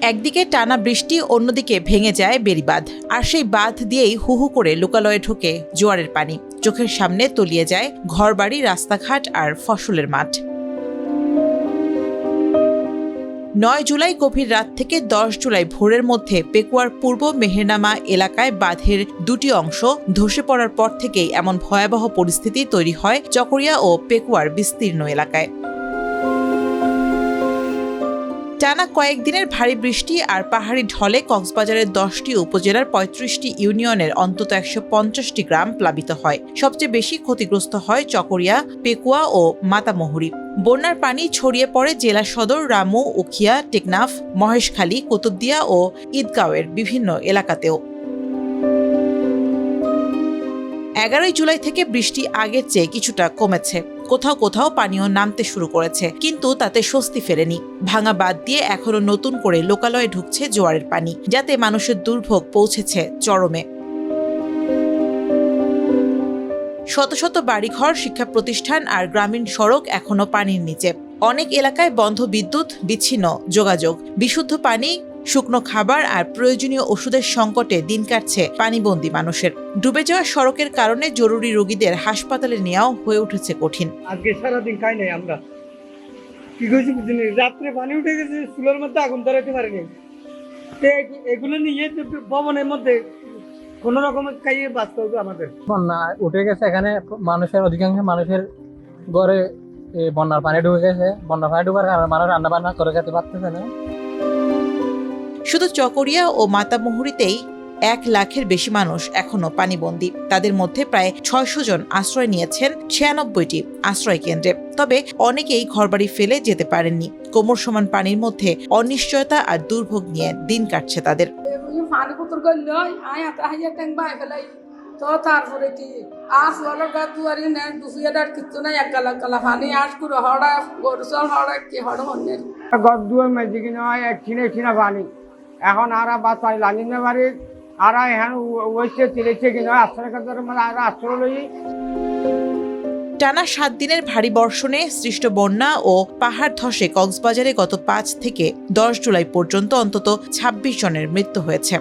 একদিকে টানা বৃষ্টি, অন্যদিকে ভেঙে যায় বেড়িবাঁধ, আর সেই বাঁধ দিয়েই হু হু করে লোকালয়ে ঢোকে জোয়ারের পানি। চোখের সামনে তলিয়ে যায় ঘরবাড়ি, রাস্তাঘাট আর ফসলের মাঠ। ৯ জুলাই গভীর রাত থেকে ১০ জুলাই ভোরের মধ্যে পেকুয়ার পূর্ব মেহেরনামা এলাকায় বাঁধের দুটি অংশ ধসে পড়ার পর থেকেই এমন ভয়াবহ পরিস্থিতি তৈরি হয় চকরিয়া ও পেকুয়ার বিস্তীর্ণ এলাকায়। টানা কয়েকদিনের ভারী বৃষ্টি আর পাহাড়ি ঢলে কক্সবাজারের ১০টি উপজেলার ৩৫টি ইউনিয়নের অন্তত ১৫০টি গ্রাম প্লাবিত হয়। সবচেয়ে বেশি ক্ষতিগ্রস্ত হয় চকরিয়া, পেকুয়া ও মাতামুহুরী। বন্যার পানি ছড়িয়ে পড়ে জেলা সদর, রামু, উখিয়া, টেকনাফ, মহেশখালী, কুতুবদিয়া ও ঈদগাঁওয়ের বিভিন্ন এলাকাতেও। ১১ জুলাই থেকে বৃষ্টি আগের চেয়ে কিছুটা কমেছে। কোথাও কোথাও পানিও নামতে শুরু করেছে, কিন্তু তাতে স্বস্তি ফেরেনি। ভাঙা বাঁধ দিয়ে এখনো নতুন করে লোকালয়ে ঢুকছে জোয়ারের পানি, যাতে মানুষের দুর্ভোগ পৌঁছেছে চরমে। শত শত বাড়িঘর, শিক্ষা প্রতিষ্ঠান আর গ্রামীণ সড়ক এখনো পানির নিচে। অনেক এলাকায় বন্ধ বিদ্যুৎ, বিচ্ছিন্ন যোগাযোগ। বিশুদ্ধ পানি, শুকনো খাবার আর প্রয়োজনীয় ওষুধের সংকটে দিন কাটছে পানিবন্দী মানুষের। ডুবে যাওয়া সড়কের কারণে জরুরি রোগীদের হাসপাতালে নেওয়াও হয়ে উঠেছে কঠিন। আজকে সারাদিন খাই নাই আমরা, কি করছি বুঝিনি। রাত্রে পানি উঠে গেছে, চুলোর মধ্যে আগুন ধরাতে পারিনি। এগুলো নিয়ে ভবনের মধ্যে কোন রকমের খাইয়ে বাঁচতে হবে আমাদের। বন্যা উঠে গেছে, এখানে মানুষের অধিকাংশ মানুষের ঘরে বন্যার পানি ঢুকে গেছে। বন্যার পানি ঢুকার কারণে মানুষ রান্না বান্না করে খেতে পারতেছে না। শুধু চকরিয়া ও মাতামুহুরীতেই ১ লাখের বেশি মানুষ এখনো পানিবন্দী। তাদের মধ্যে প্রায় ৬০০ জন আশ্রয় নিয়েছেন ৯৬টি আশ্রয় কেন্দ্রে। তবে অনেকেই ঘরবাড়ি ফেলে যেতে পারেননি। কোমর সমান পানির মধ্যে অনিশ্চয়তা আর দুর্ভোগ নিয়ে দিন কাটছে তাদের। তারপরে কি আস দুয়ারি নেন দুফিয়াটার কিছু নাই, এক গালা গালা পানি আস করে হড়া গরুচল হড়া কি হড় হন্যের ঘর দুয়ার মেজি কিনা হয় এক চিনা পানি। এখন আর বাচ্চা লালিনে বাড়ি আর এখন ওইছে চিলেছে কিনা আশ্রয় কেন্দ্রের মানে আর আশ্রয় লই। টানা ৭ দিনের ভারী বর্ষণে সৃষ্ট বন্যা ও পাহাড় ধসে কক্সবাজারে গত ৫ থেকে ১০ জুলাই পর্যন্ত অন্তত ২৬ জনের মৃত্যু হয়েছে।